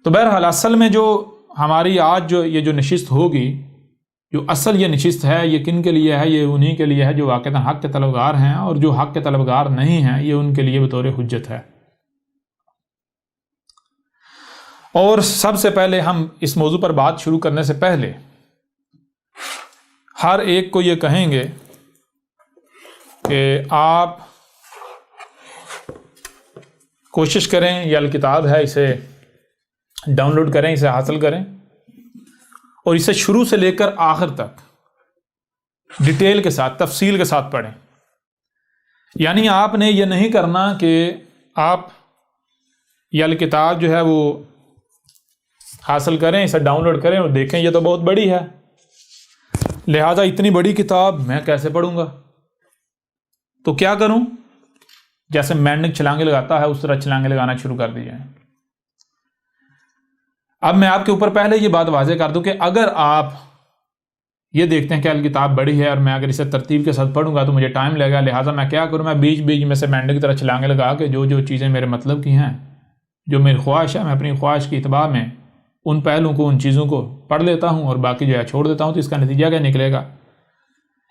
تو بہرحال اصل میں جو ہماری آج جو نشست ہوگی، جو اصل یہ نشست ہے، یہ کن کے لیے ہے؟ یہ انہی کے لیے ہے جو واقعتاً حق کے طلبگار ہیں، اور جو حق کے طلبگار نہیں ہیں یہ ان کے لیے بطور حجت ہے۔ اور سب سے پہلے ہم اس موضوع پر بات شروع کرنے سے پہلے ہر ایک کو یہ کہیں گے کہ آپ کوشش کریں، یہ الکتاب ہے، اسے ڈاؤن لوڈ کریں، اسے حاصل کریں، اور اسے شروع سے لے کر آخر تک ڈیٹیل کے ساتھ، تفصیل کے ساتھ پڑھیں۔ یعنی آپ نے یہ نہیں کرنا کہ آپ یہ الکتاب جو ہے وہ حاصل کریں، اسے ڈاؤن لوڈ کریں اور دیکھیں یہ تو بہت بڑی ہے، لہذا اتنی بڑی کتاب میں کیسے پڑھوں گا، تو کیا کروں؟ جیسے مینڈک چھلانگے لگاتا ہے اس طرح چھلانگے لگانا شروع کر دیجئے۔ اب میں آپ کے اوپر پہلے یہ بات واضح کر دوں کہ اگر آپ یہ دیکھتے ہیں کہ الکتاب بڑی ہے اور میں اگر اسے ترتیب کے ساتھ پڑھوں گا تو مجھے ٹائم لگے گا، لہٰذا میں کیا کروں؟ میں بیچ بیچ میں سے مینڈک کی طرح چھلانگے لگا کے جو چیزیں میرے مطلب کی ہیں، جو میری خواہش ہے، میں اپنی خواہش کی اتباع میں ان پہلوں کو، ان چیزوں کو پڑھ لیتا ہوں اور باقی جو ہے چھوڑ دیتا ہوں۔ تو اس کا نتیجہ کیا نکلے گا؟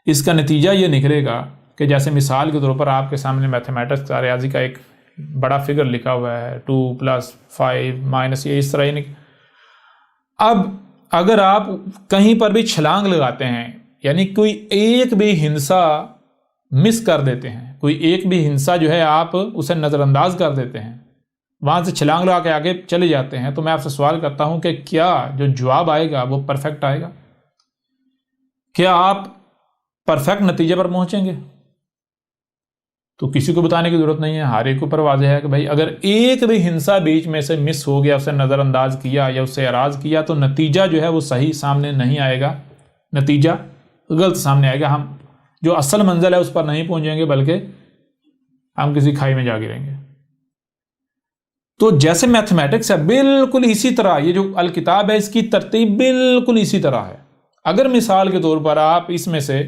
اس کا نتیجہ یہ نکلے گا کہ جیسے مثال کے طور پر آپ کے سامنے میتھمیٹکس کا، ریاضی کا ایک بڑا فگر لکھا ہوا ہے 2 + 5 - یہ اس طرح، یعنی اب اگر آپ کہیں پر بھی چھلانگ لگاتے ہیں، یعنی کوئی ایک بھی ہندسہ مس کر دیتے ہیں، کوئی ایک بھی ہندسہ جو ہے آپ اسے نظر انداز کر دیتے ہیں، وہاں سے چھلانگ لگا کے آگے چلے جاتے ہیں، تو میں آپ سے سوال کرتا ہوں کہ کیا جو جواب آئے گا وہ پرفیکٹ آئے گا؟ کیا آپ پرفیکٹ نتیجے پر پہنچیں گے؟ تو کسی کو بتانے کی ضرورت نہیں ہے، ہر ایک اوپر واضح ہے کہ بھائی اگر ایک بھی ہندسہ بیچ میں سے مس ہو گیا، اسے نظر انداز کیا یا اسے اعراض کیا، تو نتیجہ جو ہے وہ صحیح سامنے نہیں آئے گا، نتیجہ غلط سامنے آئے گا، ہم جو اصل منزل ہے اس پر نہیں پہنچیں گے بلکہ ہم کسی کھائی میں جا گریں گے۔ تو جیسے میتھمیٹکس ہے بالکل اسی طرح یہ جو الکتاب ہے اس کی ترتیب بالکل اسی طرح ہے۔ اگر مثال کے طور پر آپ اس میں سے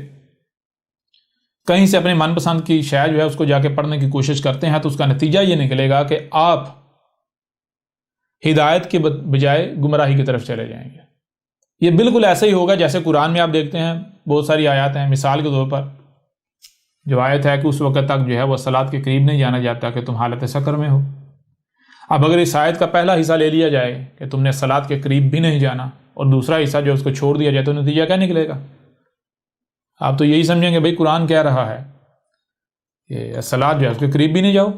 کہیں سے اپنے من پسند کی شے جو ہے اس کو جا کے پڑھنے کی کوشش کرتے ہیں تو اس کا نتیجہ یہ نکلے گا کہ آپ ہدایت کے بجائے گمراہی کی طرف چلے جائیں گے۔ یہ بالکل ایسا ہی ہوگا جیسے قرآن میں آپ دیکھتے ہیں بہت ساری آیات ہیں، مثال کے طور پر جو آیت ہے کہ اس وقت تک جو ہے وہ صلاۃ کے قریب نہیں جانا جاتا کہ تم حالت سکر میں ہو۔ اب اگر اس آیت کا پہلا حصہ لے لیا جائے کہ تم نے صلاۃ کے قریب بھی نہیں جانا اور دوسرا حصہ جو اس کو چھوڑ دیا جائے تو نتیجہ کیا نکلے گا؟ آپ تو یہی سمجھیں گے بھائی قرآن کہہ رہا ہے کہ صلاۃ جو ہے اس کے قریب بھی نہیں جاؤ،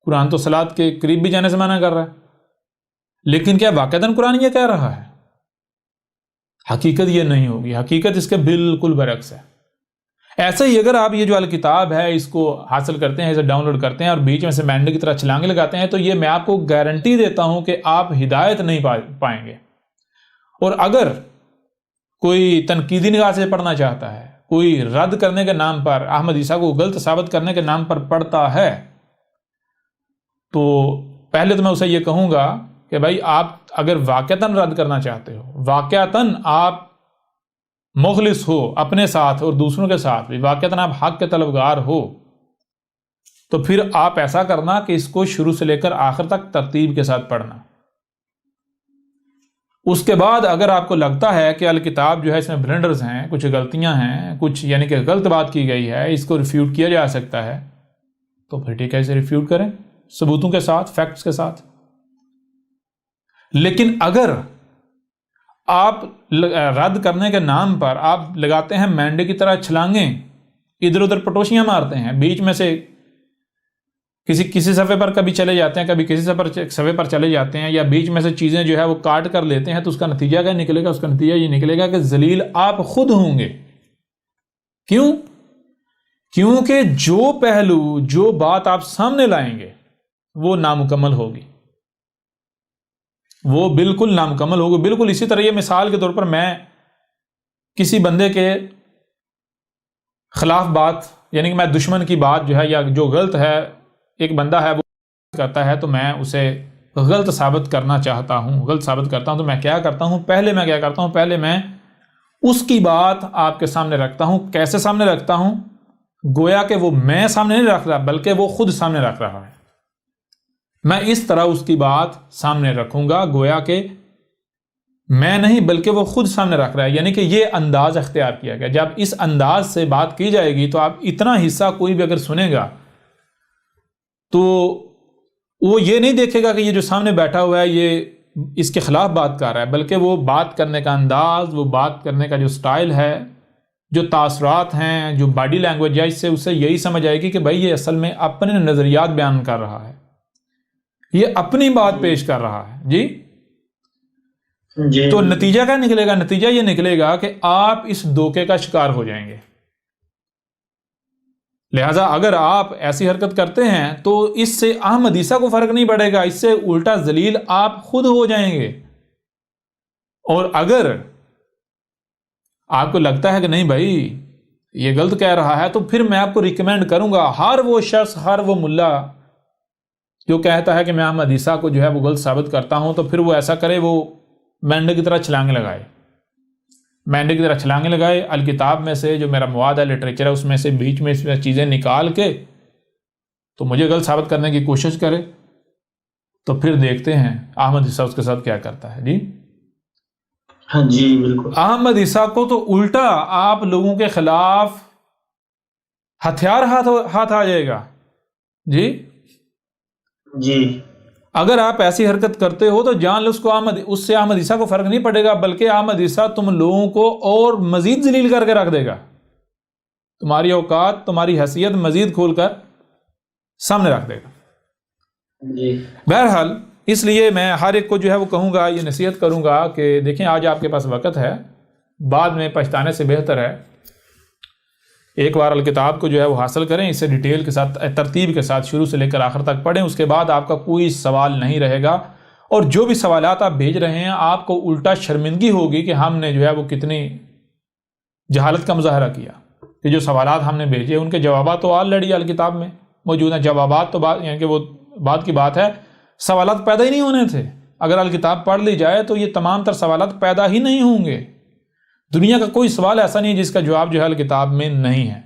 قرآن تو صلاۃ کے قریب بھی جانے سے منع کر رہا ہے، لیکن کیا واقعتاً قرآن یہ کہہ رہا ہے؟ حقیقت یہ نہیں ہوگی، حقیقت اس کے بالکل برعکس ہے۔ ایسے ہی اگر آپ یہ جو الکتاب ہے اس کو حاصل کرتے ہیں، اسے ڈاؤن لوڈ کرتے ہیں اور بیچ میں سے مینڈک کی طرح چھلانگے لگاتے ہیں، تو یہ میں آپ کو گارنٹی دیتا ہوں کہ آپ ہدایت نہیں پائیں گے۔ اور اگر کوئی تنقیدی نگاہ سے پڑھنا چاہتا ہے، کوئی رد کرنے کے نام پر، احمد عیسیٰ کو غلط ثابت کرنے کے نام پر پڑھتا ہے، تو پہلے تو میں اسے یہ کہوں گا کہ بھائی آپ اگر واقعتاً رد کرنا چاہتے ہو، واقعتاً آپ مخلص ہو اپنے ساتھ اور دوسروں کے ساتھ بھی، واقعتاً آپ حق کے طلبگار ہو، تو پھر آپ ایسا کرنا کہ اس کو شروع سے لے کر آخر تک ترتیب کے ساتھ پڑھنا۔ اس کے بعد اگر آپ کو لگتا ہے کہ الکتاب جو ہے اس میں بلنڈرز ہیں، کچھ غلطیاں ہیں، کچھ یعنی کہ غلط بات کی گئی ہے، اس کو ریفیوٹ کیا جا سکتا ہے، تو پھر ٹھیک ہے اسے ریفیوٹ کریں ثبوتوں کے ساتھ، فیکٹس کے ساتھ۔ لیکن اگر آپ رد کرنے کے نام پر آپ لگاتے ہیں مینڈے کی طرح چھلانگیں، ادھر ادھر پٹوشیاں مارتے ہیں، بیچ میں سے کسی صفحے پر کبھی چلے جاتے ہیں، کبھی کسی صفحے پر چلے جاتے ہیں، یا بیچ میں سے چیزیں جو ہے وہ کاٹ کر لیتے ہیں، تو اس کا نتیجہ کیا نکلے گا؟ اس کا نتیجہ یہ نکلے گا کہ ذلیل آپ خود ہوں گے۔ کیوں؟ کیونکہ جو پہلو، جو بات آپ سامنے لائیں گے وہ نامکمل ہوگی، وہ بالکل نامکمل ہوگی۔ بالکل اسی طرح یہ مثال کے طور پر میں کسی بندے کے خلاف بات، یعنی کہ میں دشمن کی بات جو ہے یا جو غلط ہے، ایک بندہ ہے وہ کرتا ہے تو میں اسے غلط ثابت کرنا چاہتا ہوں، غلط ثابت کرتا ہوں، تو میں کیا کرتا ہوں؟ پہلے میں اس کی بات آپ کے سامنے رکھتا ہوں۔ کیسے سامنے رکھتا ہوں؟ گویا کہ وہ میں سامنے نہیں رکھ رہا بلکہ وہ خود سامنے رکھ رہا ہے۔ میں اس طرح اس کی بات سامنے رکھوں گا گویا کہ میں نہیں بلکہ وہ خود سامنے رکھ رہا ہے، یعنی کہ یہ انداز اختیار کیا گیا۔ جب اس انداز سے بات کی جائے گی تو آپ اتنا حصہ کوئی بھی اگر سنے گا تو وہ یہ نہیں دیکھے گا کہ یہ جو سامنے بیٹھا ہوا ہے یہ اس کے خلاف بات کر رہا ہے، بلکہ وہ بات کرنے کا انداز، وہ بات کرنے کا جو سٹائل ہے، جو تاثرات ہیں، جو باڈی لینگویج ہے، اس سے اسے یہی سمجھ آئے گی کہ بھائی یہ اصل میں اپنے نظریات بیان کر رہا ہے، یہ اپنی بات پیش کر رہا ہے۔ جی تو نتیجہ کیا نکلے گا؟ نتیجہ یہ نکلے گا کہ آپ اس دھوکے کا شکار ہو جائیں گے۔ لہٰذا اگر آپ ایسی حرکت کرتے ہیں تو اس سے اہم حدیثہ کو فرق نہیں پڑے گا، اس سے الٹا ذلیل آپ خود ہو جائیں گے۔ اور اگر آپ کو لگتا ہے کہ نہیں بھائی یہ غلط کہہ رہا ہے، تو پھر میں آپ کو ریکمینڈ کروں گا ہر وہ شخص، ہر وہ ملا جو کہتا ہے کہ میں اہم حدیثہ کو جو ہے وہ غلط ثابت کرتا ہوں، تو پھر وہ ایسا کرے، وہ مینڈے کی طرح چھلانگیں لگائے، مینڈے کی طرح چھلانگیں لگائے، الکتاب میں سے جو میرا مواد ہے، لٹریچر ہے، اس میں سے بیچ میں اس میں چیزیں نکال کے تو مجھے غلط ثابت کرنے کی کوشش کرے، تو پھر دیکھتے ہیں احمد عیسیٰ اس کے ساتھ کیا کرتا ہے۔ جی ہاں جی بالکل۔ احمد عیسیٰ کو تو الٹا آپ لوگوں کے خلاف ہتھیار ہاتھ آ جائے گا۔ جی جی اگر آپ ایسی حرکت کرتے ہو تو جان لو اس سے احمد عیسیٰ کو فرق نہیں پڑے گا، بلکہ احمد عیسیٰ تم لوگوں کو اور مزید ذلیل کر کے رکھ دے گا، تمہاری اوقات، تمہاری حیثیت مزید کھول کر سامنے رکھ دے گا۔ جی بہرحال اس لیے میں ہر ایک کو جو ہے وہ کہوں گا، یہ نصیحت کروں گا کہ دیکھیں آج آپ کے پاس وقت ہے، بعد میں پچھتانے سے بہتر ہے ایک بار الکتاب کو جو ہے وہ حاصل کریں، اسے ڈیٹیل کے ساتھ، ترتیب کے ساتھ شروع سے لے کر آخر تک پڑھیں، اس کے بعد آپ کا کوئی سوال نہیں رہے گا، اور جو بھی سوالات آپ بھیج رہے ہیں آپ کو الٹا شرمندگی ہوگی کہ ہم نے جو ہے وہ کتنی جہالت کا مظاہرہ کیا، کہ جو سوالات ہم نے بھیجے ان کے جوابات تو آلریڈی الکتاب میں موجود ہیں، جوابات تو یعنی کہ وہ بات کی بات ہے، سوالات پیدا ہی نہیں ہونے تھے، اگر الکتاب پڑھ لی جائے تو یہ تمام تر سوالات پیدا ہی نہیں ہوں گے، دنیا کا کوئی سوال ایسا نہیں جس کا جواب جو ہے الکتاب میں نہیں ہے۔